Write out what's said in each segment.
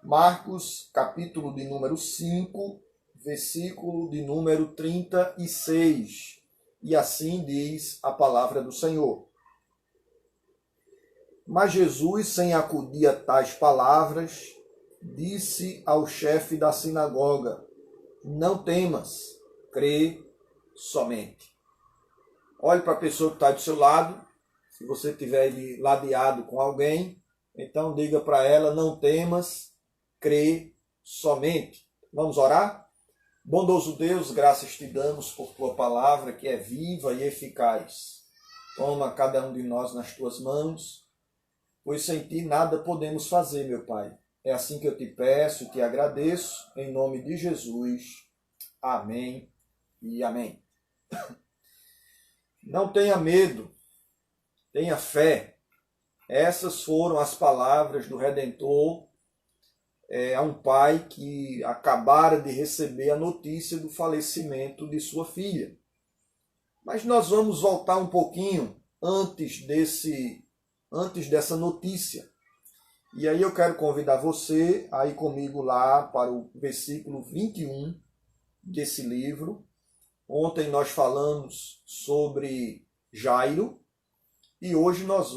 Marcos, capítulo de número 5, versículo de número 36. E assim diz a palavra do Senhor. Mas Jesus, sem acudir a tais palavras, disse ao chefe da sinagoga: não temas, crê somente. Olhe para a pessoa que está do seu lado. Se você estiver ladeado com alguém, então diga para ela: não temas, crê somente. Vamos orar? Bondoso Deus, graças te damos por tua palavra que é viva e eficaz. Toma cada um de nós nas tuas mãos, pois sem ti nada podemos fazer, meu Pai. É assim que eu te peço e te agradeço, em nome de Jesus. Amém e amém. Não tenha medo, tenha fé. Essas foram as palavras do Redentor a um pai que acabara de receber a notícia do falecimento de sua filha. Mas nós vamos voltar um pouquinho antes dessa notícia. E aí eu quero convidar você a ir comigo lá para o versículo 21 desse livro. Ontem nós falamos sobre Jairo e hoje nós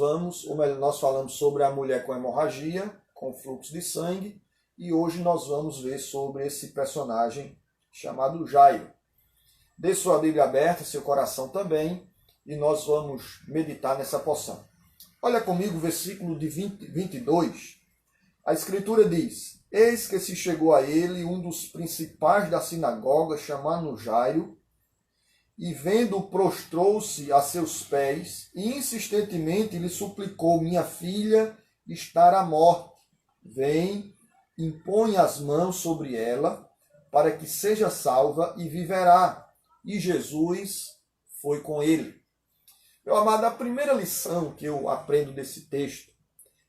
falamos sobre a mulher com hemorragia, com fluxo de sangue, e hoje nós vamos ver sobre esse personagem chamado Jairo. Dê sua Bíblia aberta, seu coração também, e nós vamos meditar nessa porção. Olha comigo o versículo de 22. A Escritura diz: eis que se chegou a ele um dos principais da sinagoga, chamado Jairo, e vendo-o prostrou-se a seus pés, e insistentemente lhe suplicou: minha filha está à morte. Vem, impõe as mãos sobre ela, para que seja salva e viverá. E Jesus foi com ele. Meu amado, a primeira lição que eu aprendo desse texto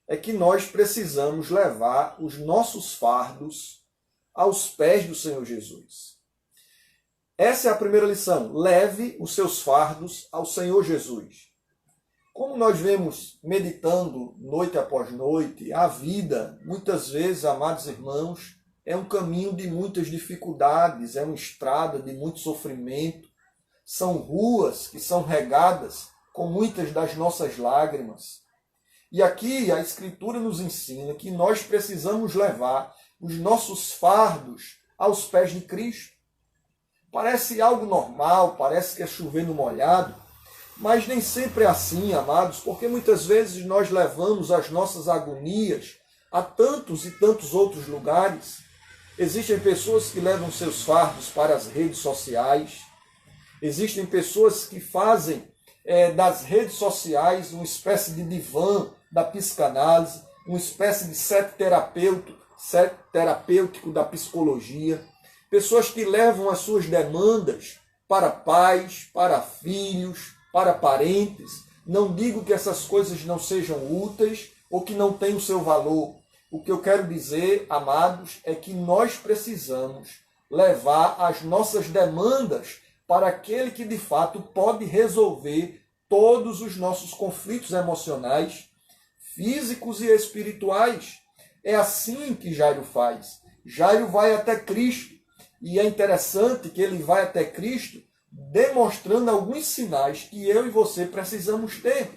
é que nós precisamos levar os nossos fardos aos pés do Senhor Jesus. Essa é a primeira lição. Leve os seus fardos ao Senhor Jesus. Como nós vemos meditando noite após noite, a vida, muitas vezes, amados irmãos, é um caminho de muitas dificuldades, é uma estrada de muito sofrimento, são ruas que são regadas com muitas das nossas lágrimas. E aqui a Escritura nos ensina que nós precisamos levar os nossos fardos aos pés de Cristo. Parece algo normal, parece que é chover no molhado, mas nem sempre é assim, amados, porque muitas vezes nós levamos as nossas agonias a tantos e tantos outros lugares. Existem pessoas que levam seus fardos para as redes sociais. Existem pessoas que fazem das redes sociais uma espécie de divã da psicanálise, uma espécie de set terapêutico da psicologia. Pessoas que levam as suas demandas para pais, para filhos, para parentes. Não digo que essas coisas não sejam úteis ou que não tenham seu valor. O que eu quero dizer, amados, é que nós precisamos levar as nossas demandas para aquele que de fato pode resolver todos os nossos conflitos emocionais, físicos e espirituais. É assim que Jairo faz. Jairo vai até Cristo. E é interessante que ele vai até Cristo demonstrando alguns sinais que eu e você precisamos ter.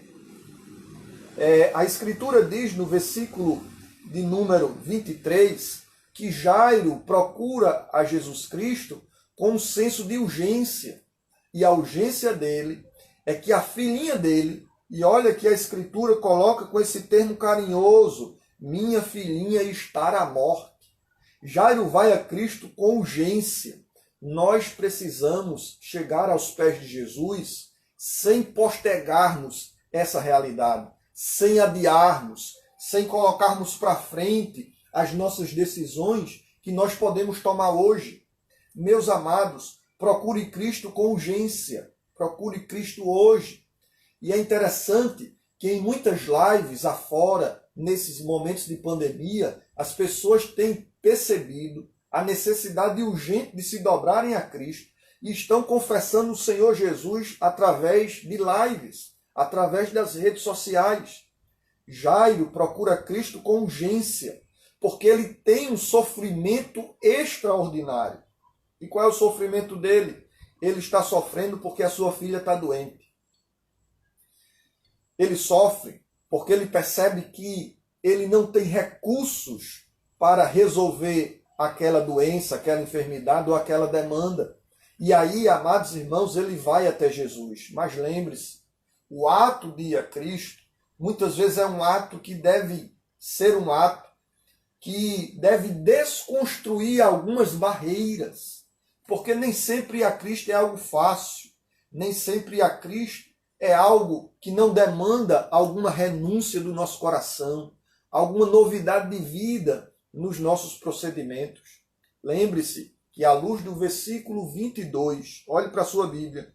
A Escritura diz no versículo de número 23 que Jairo procura a Jesus Cristo com um senso de urgência. E a urgência dele é que a filhinha dele, e olha que a Escritura coloca com esse termo carinhoso, minha filhinha está à morte. Jairo vai a Cristo com urgência. Nós precisamos chegar aos pés de Jesus sem postergarmos essa realidade, sem adiarmos, sem colocarmos para frente as nossas decisões que nós podemos tomar hoje. Meus amados, procure Cristo com urgência, procure Cristo hoje. E é interessante que em muitas lives afora, nesses momentos de pandemia, as pessoas têm percebido a necessidade urgente de se dobrarem a Cristo e estão confessando o Senhor Jesus através de lives, através das redes sociais. Jairo procura Cristo com urgência, porque ele tem um sofrimento extraordinário. E qual é o sofrimento dele? Ele está sofrendo porque a sua filha está doente. Ele sofre porque ele percebe que ele não tem recursos para resolver aquela doença, aquela enfermidade ou aquela demanda. E aí, amados irmãos, ele vai até Jesus. Mas lembre-se, o ato de ir a Cristo, muitas vezes é um ato que deve ser um ato que deve desconstruir algumas barreiras. Porque nem sempre ir a Cristo é algo fácil. Nem sempre ir a Cristo é algo que não demanda alguma renúncia do nosso coração, alguma novidade de vida nos nossos procedimentos. Lembre-se que, à luz do versículo 22, olhe para a sua Bíblia,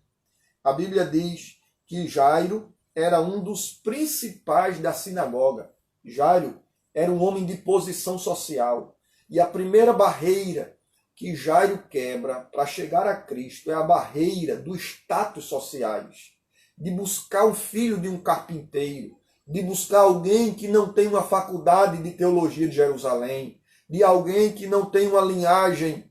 a Bíblia diz que Jairo era um dos principais da sinagoga. Jairo era um homem de posição social. E a primeira barreira que Jairo quebra para chegar a Cristo é a barreira dos status sociais. De buscar o filho de um carpinteiro, de buscar alguém que não tem uma faculdade de teologia de Jerusalém, de alguém que não tem uma linhagem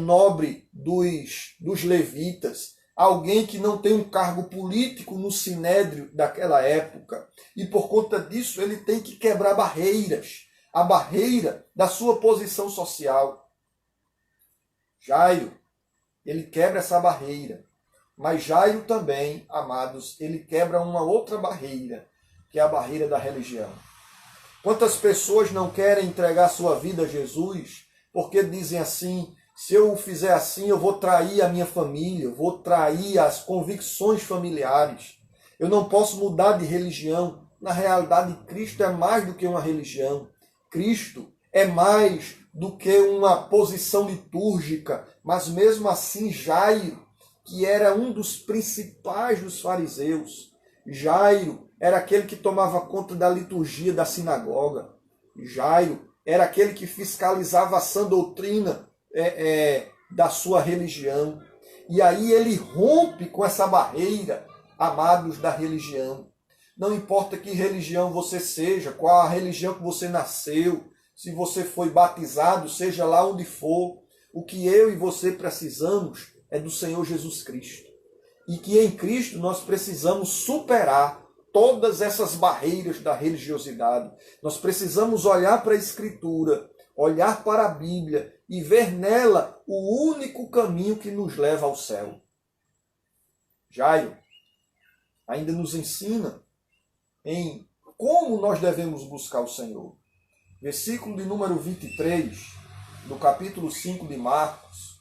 nobre dos levitas, alguém que não tem um cargo político no sinédrio daquela época. E por conta disso ele tem que quebrar barreiras, a barreira da sua posição social. Jairo, ele quebra essa barreira. Mas Jairo também, amados, ele quebra uma outra barreira, que é a barreira da religião. Quantas pessoas não querem entregar sua vida a Jesus porque dizem assim: se eu fizer assim, eu vou trair a minha família, eu vou trair as convicções familiares. Eu não posso mudar de religião. Na realidade, Cristo é mais do que uma religião. Cristo é mais do que uma posição litúrgica. Mas mesmo assim, Jairo, que era um dos principais dos fariseus, Jairo era aquele que tomava conta da liturgia da sinagoga. Jairo era aquele que fiscalizava a sã doutrina da sua religião. E aí ele rompe com essa barreira, amados, da religião. Não importa que religião você seja, qual a religião que você nasceu, se você foi batizado, seja lá onde for, o que eu e você precisamos é do Senhor Jesus Cristo. E que em Cristo nós precisamos superar todas essas barreiras da religiosidade. Nós precisamos olhar para a Escritura, olhar para a Bíblia e ver nela o único caminho que nos leva ao céu. Jairo ainda nos ensina em como nós devemos buscar o Senhor. Versículo de número 23, do capítulo 5 de Marcos,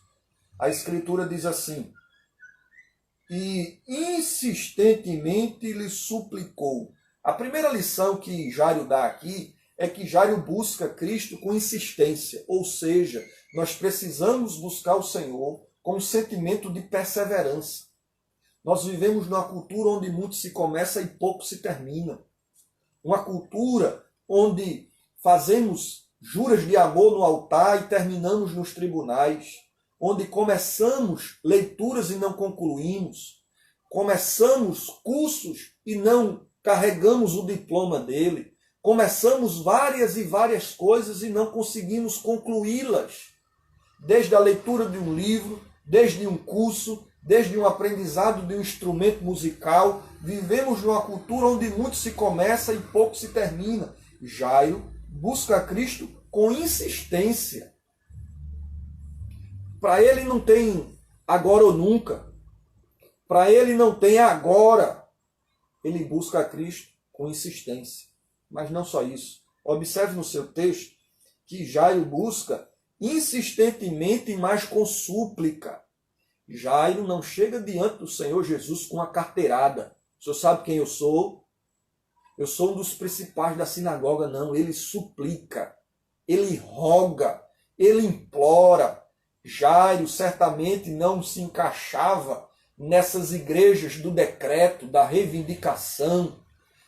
a Escritura diz assim: e insistentemente lhe suplicou. A primeira lição que Jairo dá aqui é que Jairo busca Cristo com insistência, ou seja, nós precisamos buscar o Senhor com um sentimento de perseverança. Nós vivemos numa cultura onde muito se começa e pouco se termina. Uma cultura onde fazemos juras de amor no altar e terminamos nos tribunais. Onde começamos leituras e não concluímos, começamos cursos e não carregamos o diploma dele, começamos várias e várias coisas e não conseguimos concluí-las. Desde a leitura de um livro, desde um curso, desde um aprendizado de um instrumento musical, vivemos numa cultura onde muito se começa e pouco se termina. Jairo busca Cristo com insistência. Para ele não tem agora ou nunca. Para ele não tem agora. Ele busca a Cristo com insistência. Mas não só isso. Observe no seu texto que Jairo busca insistentemente, mas com súplica. Jairo não chega diante do Senhor Jesus com a carteirada. O senhor sabe quem eu sou? Eu sou um dos principais da sinagoga. Não, ele suplica. Ele roga. Ele implora. Jairo certamente não se encaixava nessas igrejas do decreto, da reivindicação,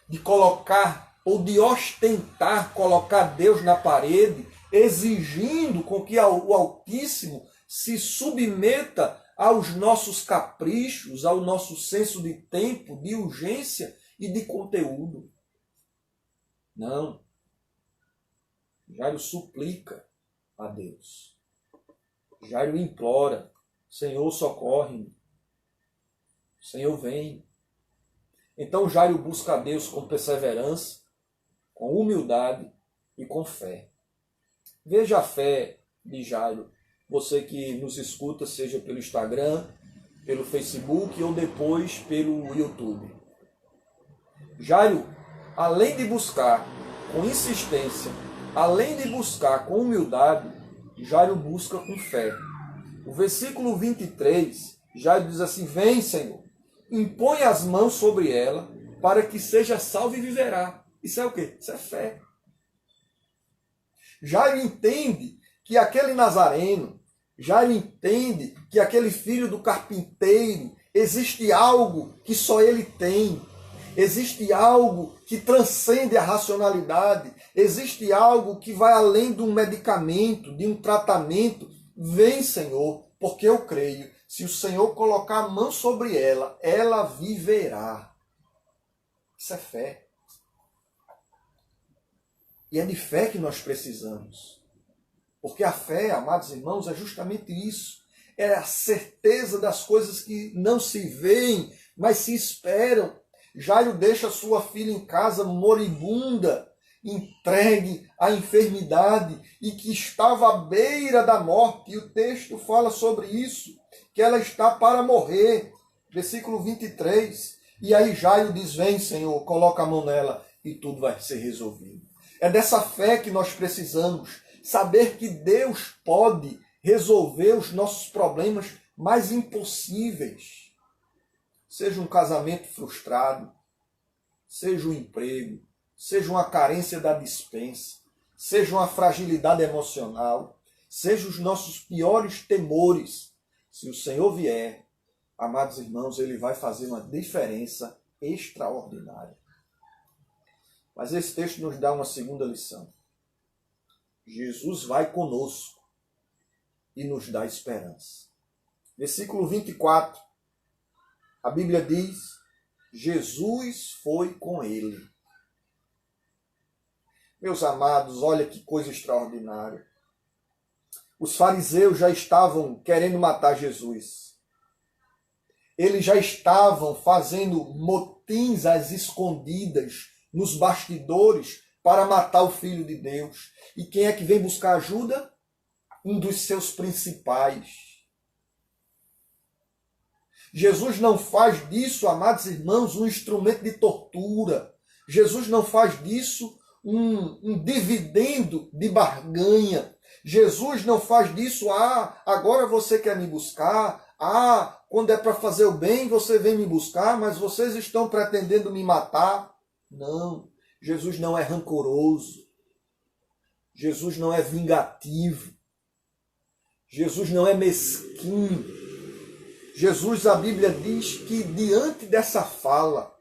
de colocar ou de ostentar, colocar Deus na parede, exigindo com que o Altíssimo se submeta aos nossos caprichos, ao nosso senso de tempo, de urgência e de conteúdo. Não. Jairo suplica a Deus. Jairo implora, Senhor, socorre-me. Senhor, vem. Então Jairo busca a Deus com perseverança, com humildade e com fé. Veja a fé de Jairo. Você que nos escuta, seja pelo Instagram, pelo Facebook ou depois pelo YouTube. Jairo, além de buscar com insistência, além de buscar com humildade, Jairo busca com fé. O versículo 23, Jairo diz assim, vem, Senhor, impõe as mãos sobre ela, para que seja salva e viverá. Isso é o quê? Isso é fé. Jairo entende que aquele nazareno, Jairo entende que aquele filho do carpinteiro, existe algo que só ele tem. Existe algo que transcende a racionalidade. Existe algo que vai além de um medicamento, de um tratamento. Vem, Senhor, porque eu creio. Se o Senhor colocar a mão sobre ela, ela viverá. Isso é fé. E é de fé que nós precisamos. Porque a fé, amados irmãos, é justamente isso. É a certeza das coisas que não se veem, mas se esperam. Jairo deixa sua filha em casa moribunda, entregue à enfermidade e que estava à beira da morte. E o texto fala sobre isso, que ela está para morrer. Versículo 23. E aí Jairo diz, vem, Senhor, coloca a mão nela e tudo vai ser resolvido. É dessa fé que nós precisamos. Saber que Deus pode resolver os nossos problemas mais impossíveis. Seja um casamento frustrado, seja um emprego, seja uma carência da despensa, seja uma fragilidade emocional, seja os nossos piores temores. Se o Senhor vier, amados irmãos, Ele vai fazer uma diferença extraordinária. Mas esse texto nos dá uma segunda lição. Jesus vai conosco e nos dá esperança. Versículo 24. A Bíblia diz, Jesus foi com ele. Meus amados, olha que coisa extraordinária. Os fariseus já estavam querendo matar Jesus. Eles já estavam fazendo motins às escondidas, nos bastidores, para matar o Filho de Deus. E quem é que vem buscar ajuda? Um dos seus principais. Jesus não faz disso, amados irmãos, um instrumento de tortura. Jesus não faz disso um dividendo de barganha. Jesus não faz disso, agora você quer me buscar, quando é para fazer o bem você vem me buscar, mas vocês estão pretendendo me matar. Não, Jesus não é rancoroso. Jesus não é vingativo. Jesus não é mesquinho. Jesus, a Bíblia diz que diante dessa fala,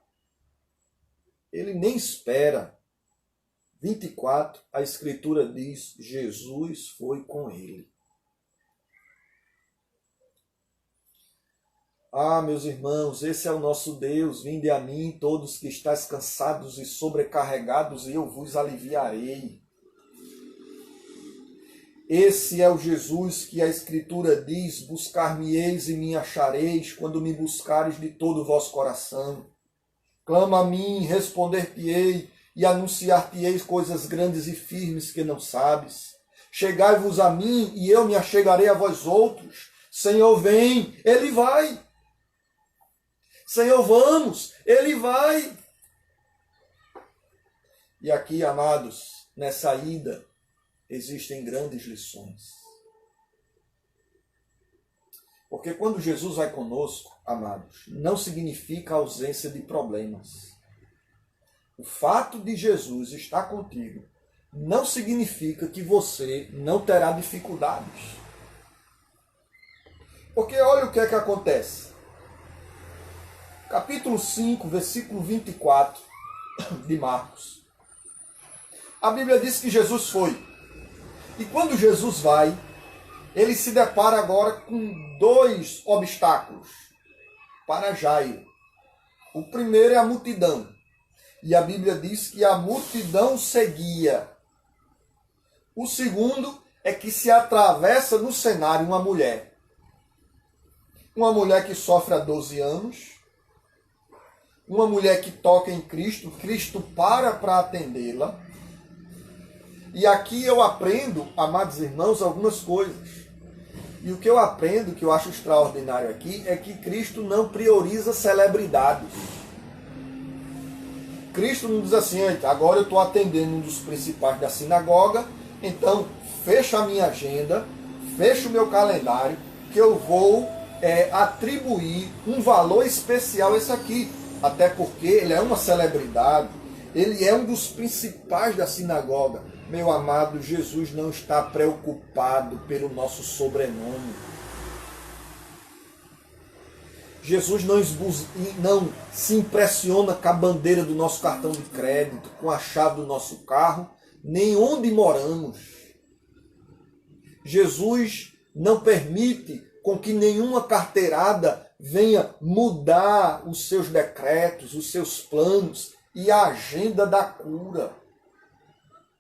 ele nem espera. 24, a Escritura diz, Jesus foi com ele. Meus irmãos, esse é o nosso Deus. Vinde a mim, todos que estáis cansados e sobrecarregados, e eu vos aliviarei. Esse é o Jesus que a Escritura diz, buscar-me-eis e me achareis, quando me buscares de todo o vosso coração. Clama a mim, responder-te-ei, e anunciar-te-eis coisas grandes e firmes que não sabes. Chegai-vos a mim, e eu me achegarei a vós outros. Senhor, vem, Ele vai. Senhor, vamos, Ele vai. E aqui, amados, nessa ida, existem grandes lições. Porque quando Jesus vai conosco, amados, não significa ausência de problemas. O fato de Jesus estar contigo não significa que você não terá dificuldades. Porque olha o que é que acontece. Capítulo 5, versículo 24 de Marcos. A Bíblia diz que Jesus foi. E quando Jesus vai, ele se depara agora com dois obstáculos para Jairo. O primeiro é a multidão. E a Bíblia diz que a multidão seguia. O segundo é que se atravessa no cenário uma mulher. Uma mulher que sofre há 12 anos. Uma mulher que toca em Cristo. Cristo para atendê-la. E aqui eu aprendo, amados irmãos, algumas coisas. E o que eu aprendo, que eu acho extraordinário aqui, é que Cristo não prioriza celebridades. Cristo não diz assim, agora eu estou atendendo um dos principais da sinagoga, então fecha a minha agenda, fecha o meu calendário, que eu vou atribuir um valor especial a esse aqui. Até porque ele é uma celebridade, ele é um dos principais da sinagoga. Meu amado, Jesus não está preocupado pelo nosso sobrenome. Jesus não se impressiona com a bandeira do nosso cartão de crédito, com a chave do nosso carro, nem onde moramos. Jesus não permite com que nenhuma carteirada venha mudar os seus decretos, os seus planos e a agenda da cura.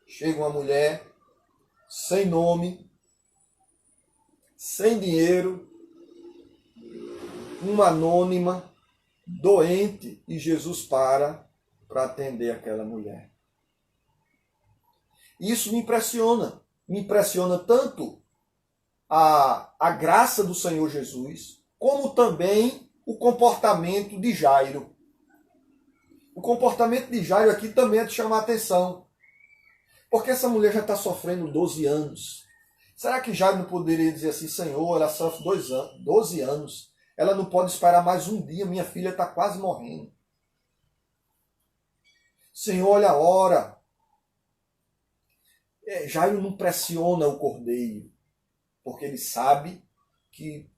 Chega uma mulher sem nome, sem dinheiro, uma anônima, doente, e Jesus para atender aquela mulher. Isso me impressiona tanto a graça do Senhor Jesus, como também o comportamento de Jairo. O comportamento de Jairo aqui também é de chamar a atenção, porque essa mulher já está sofrendo 12 anos. Será que Jairo não poderia dizer assim, Senhor, ela sofre 12 anos, ela não pode esperar mais um dia, minha filha está quase morrendo. Senhor, olha a hora. Jairo não pressiona o cordeiro, porque ele sabe que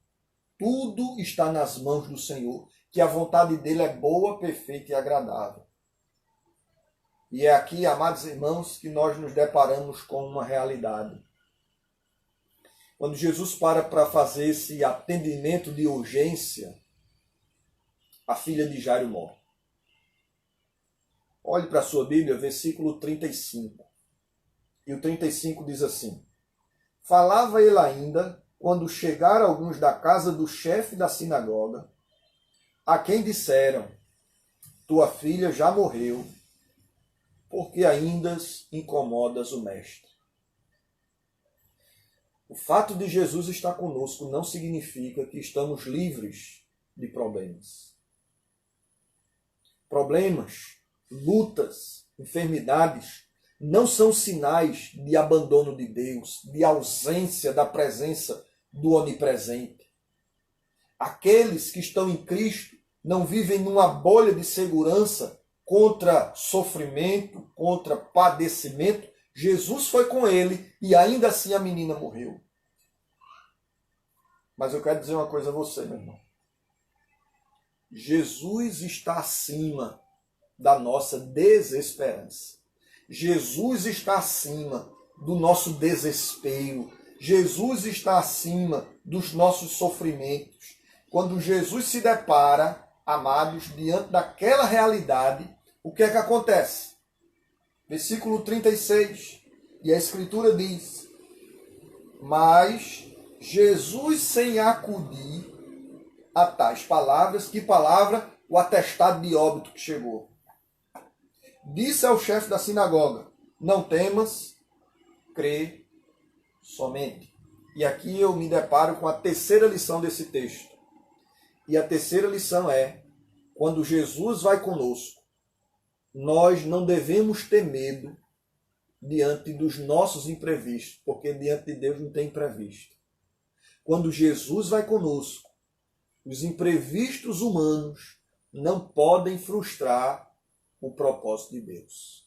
tudo está nas mãos do Senhor, que a vontade dele é boa, perfeita e agradável. E é aqui, amados irmãos, que nós nos deparamos com uma realidade. Quando Jesus para fazer esse atendimento de urgência, a filha de Jairo morre. Olhe para a sua Bíblia, versículo 35. E o 35 diz assim: Falava ele ainda, quando chegaram alguns da casa do chefe da sinagoga, a quem disseram, tua filha já morreu, porque ainda incomodas o mestre. O fato de Jesus estar conosco não significa que estamos livres de problemas. Problemas, lutas, enfermidades não são sinais de abandono de Deus, de ausência da presença do onipresente. Aqueles que estão em Cristo não vivem numa bolha de segurança contra sofrimento, contra padecimento. Jesus foi com ele e ainda assim a menina morreu. Mas eu quero dizer uma coisa a você, meu irmão. Jesus está acima da nossa desesperança. Jesus está acima do nosso desespero. Jesus está acima dos nossos sofrimentos. Quando Jesus se depara, amados, diante daquela realidade, o que é que acontece? Versículo 36, e a Escritura diz, mas Jesus, sem acudir a tais palavras, que palavra? O atestado de óbito que chegou. Disse ao chefe da sinagoga, não temas, crê somente. E aqui eu me deparo com a terceira lição desse texto. E a terceira lição é, quando Jesus vai conosco, nós não devemos ter medo diante dos nossos imprevistos, porque diante de Deus não tem imprevisto. Quando Jesus vai conosco, os imprevistos humanos não podem frustrar o propósito de Deus.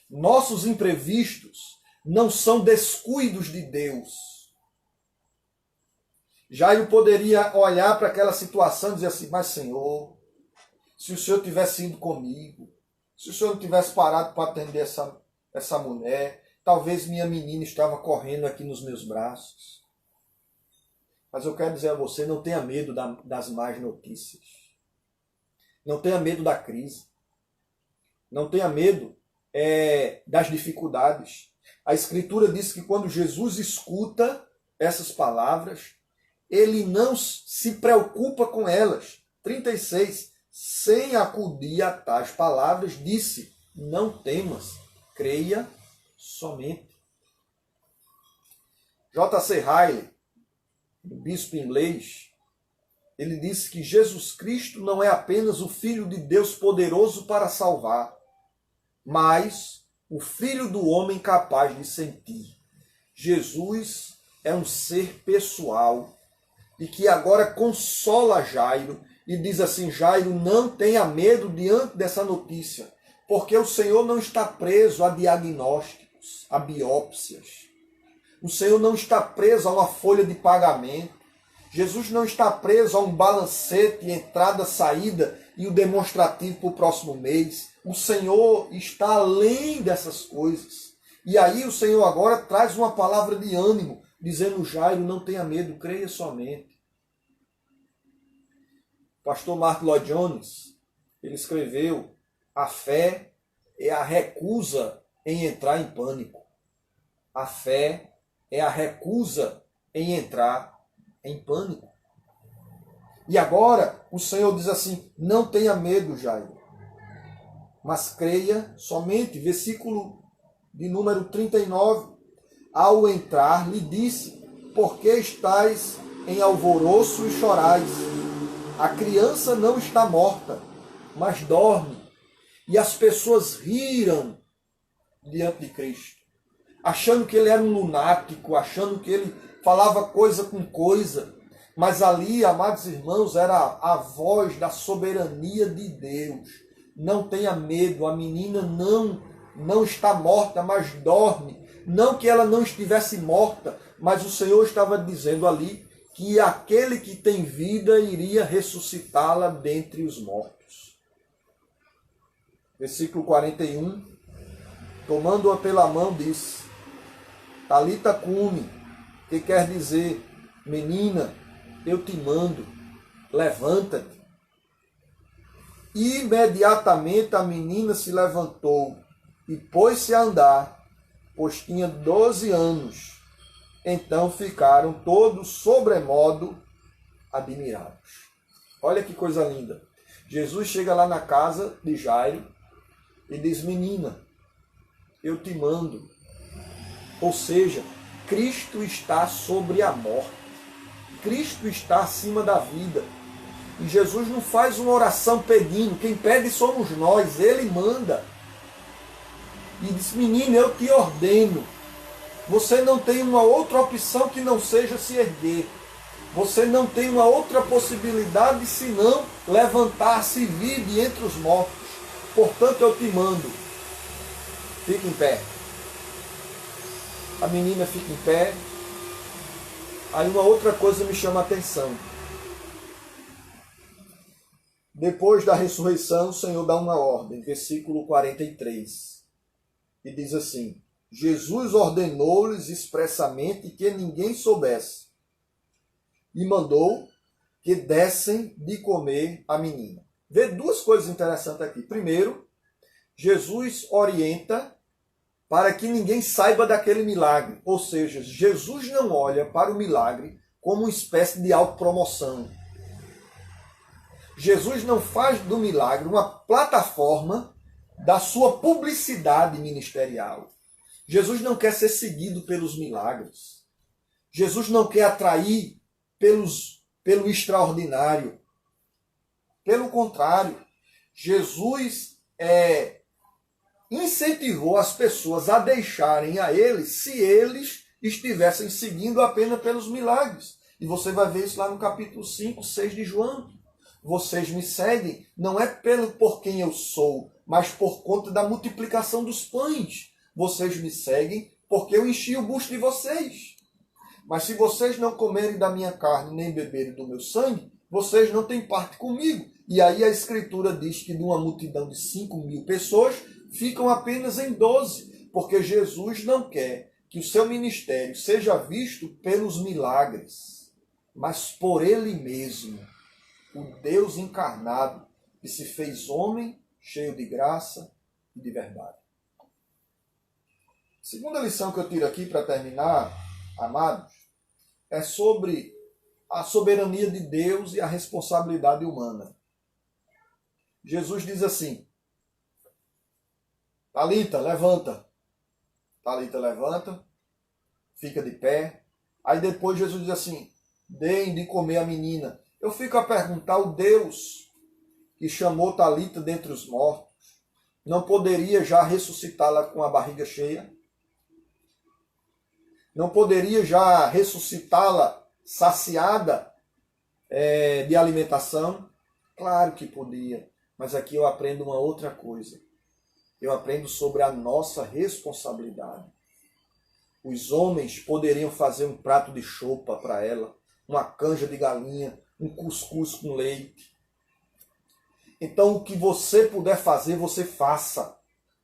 Nossos imprevistos não são descuidos de Deus. Jairo poderia olhar para aquela situação e dizer assim, mas Senhor, se o Senhor tivesse ido comigo, se o Senhor não tivesse parado para atender essa mulher, talvez minha menina estava correndo aqui nos meus braços. Mas eu quero dizer a você, não tenha medo das más notícias. Não tenha medo da crise. Não tenha medo das dificuldades. A Escritura diz que quando Jesus escuta essas palavras, ele não se preocupa com elas. 36. Sem acudir a tais palavras, disse: não temas, creia somente. J.C. Ryle, o bispo inglês, ele disse que Jesus Cristo não é apenas o Filho de Deus poderoso para salvar, mas o Filho do homem capaz de sentir. Jesus é um ser pessoal e que agora consola Jairo e diz assim: Jairo, não tenha medo diante dessa notícia, porque o Senhor não está preso a diagnósticos, a biópsias. O Senhor não está preso a uma folha de pagamento. Jesus não está preso a um balancete, entrada, saída e o demonstrativo para o próximo mês. O Senhor está além dessas coisas. E aí o Senhor agora traz uma palavra de ânimo, dizendo: Jairo, não tenha medo, creia somente. O pastor Mark Lloyd Jones, ele escreveu: a fé é a recusa em entrar em pânico. A fé é a recusa em entrar em pânico. E agora o Senhor diz assim: não tenha medo, Jairo, mas creia somente. Versículo de número 39. Ao entrar, lhe disse: por que estáis em alvoroço e chorais? A criança não está morta, mas dorme. E as pessoas riram diante de Cristo, achando que ele era um lunático, achando que ele falava coisa com coisa. Mas ali, amados irmãos, era a voz da soberania de Deus. Não tenha medo, a menina não está morta, mas dorme. Não que ela não estivesse morta, mas o Senhor estava dizendo ali que aquele que tem vida iria ressuscitá-la dentre os mortos. Versículo 41. Tomando-a pela mão, disse: Talita cumi, que quer dizer: menina, eu te mando, levanta-te. Imediatamente a menina se levantou e pôs-se a andar, pois tinha 12 anos. Então ficaram todos sobremodo admirados. Olha que coisa linda. Jesus chega lá na casa de Jairo e diz: menina, eu te mando. Ou seja, Cristo está sobre a morte. Cristo está acima da vida. E Jesus não faz uma oração pedindo. Quem pede somos nós. Ele manda. E diz: menina, eu te ordeno. Você não tem uma outra opção que não seja se erguer. Você não tem uma outra possibilidade senão levantar-se vive entre os mortos. Portanto, eu te mando. Fique em pé. A menina fica em pé. Aí uma outra coisa me chama a atenção. Depois da ressurreição, o Senhor dá uma ordem. Versículo 43. E diz assim: Jesus ordenou-lhes expressamente que ninguém soubesse. E mandou que dessem de comer a menina. Vê duas coisas interessantes aqui. Primeiro, Jesus orienta para que ninguém saiba daquele milagre. Ou seja, Jesus não olha para o milagre como uma espécie de autopromoção. Jesus não faz do milagre uma plataforma da sua publicidade ministerial. Jesus não quer ser seguido pelos milagres. Jesus não quer atrair pelo extraordinário. Pelo contrário, Jesus incentivou as pessoas a deixarem a ele se eles estivessem seguindo apenas pelos milagres. E você vai ver isso lá no capítulo 5, 6 de João. Vocês me seguem não é por quem eu sou, mas por conta da multiplicação dos pães. Vocês me seguem porque eu enchi o bucho de vocês. Mas se vocês não comerem da minha carne nem beberem do meu sangue, vocês não têm parte comigo. E aí a Escritura diz que de uma multidão de 5.000 pessoas, ficam apenas em 12, porque Jesus não quer que o seu ministério seja visto pelos milagres, mas por ele mesmo, o Deus encarnado, que se fez homem, cheio de graça e de verdade. Segunda lição que eu tiro aqui para terminar, amados, é sobre a soberania de Deus e a responsabilidade humana. Jesus diz assim: Talita, levanta. Talita, levanta, fica de pé. Aí depois Jesus diz assim: deem de comer a menina. Eu fico a perguntar, o Deus que chamou Talita dentre os mortos, não poderia já ressuscitá-la com a barriga cheia? Não poderia já ressuscitá-la saciada de alimentação? Claro que podia, mas aqui eu aprendo uma outra coisa. Eu aprendo sobre a nossa responsabilidade. Os homens poderiam fazer um prato de chopa para ela, uma canja de galinha, um cuscuz com leite. Então, o que você puder fazer, você faça.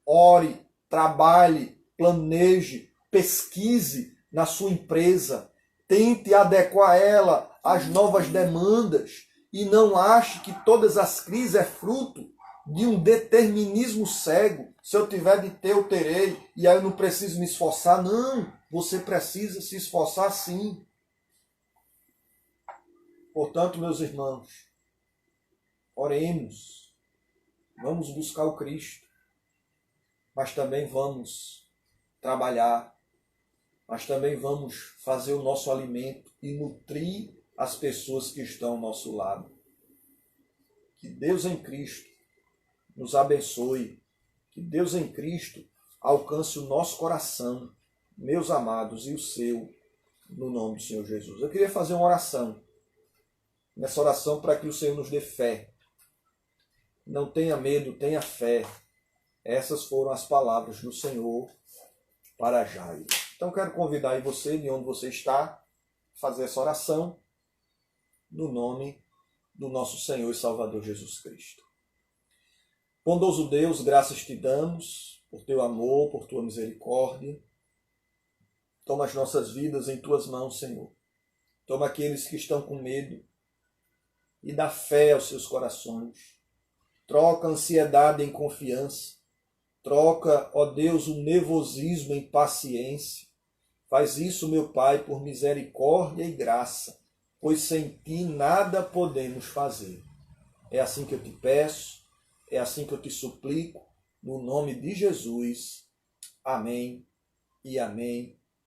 Ore, trabalhe, planeje, pesquise na sua empresa. Tente adequar ela às novas demandas. E não ache que todas as crises é fruto de um determinismo cego. Se eu tiver de ter, eu terei. E aí eu não preciso me esforçar. Não, você precisa se esforçar sim. Portanto, meus irmãos, oremos. Vamos buscar o Cristo. Mas também vamos trabalhar. Mas também vamos fazer o nosso alimento e nutrir as pessoas que estão ao nosso lado. Que Deus em Cristo nos abençoe. Que Deus em Cristo alcance o nosso coração, meus amados, e o seu, no nome do Senhor Jesus. Eu queria fazer uma oração. Nessa oração para que o Senhor nos dê fé. Não tenha medo, tenha fé. Essas foram as palavras do Senhor para Jairo. Então quero convidar aí você, de onde você está, a fazer essa oração no nome do nosso Senhor e Salvador Jesus Cristo. Bondoso Deus, graças te damos por teu amor, por tua misericórdia. Toma as nossas vidas em tuas mãos, Senhor. Toma aqueles que estão com medo e dá fé aos seus corações. Troca a ansiedade em confiança. Troca, ó Deus, o nervosismo em paciência. Faz isso, meu Pai, por misericórdia e graça, pois sem ti nada podemos fazer. É assim que eu te peço, é assim que eu te suplico, no nome de Jesus. Amém e amém.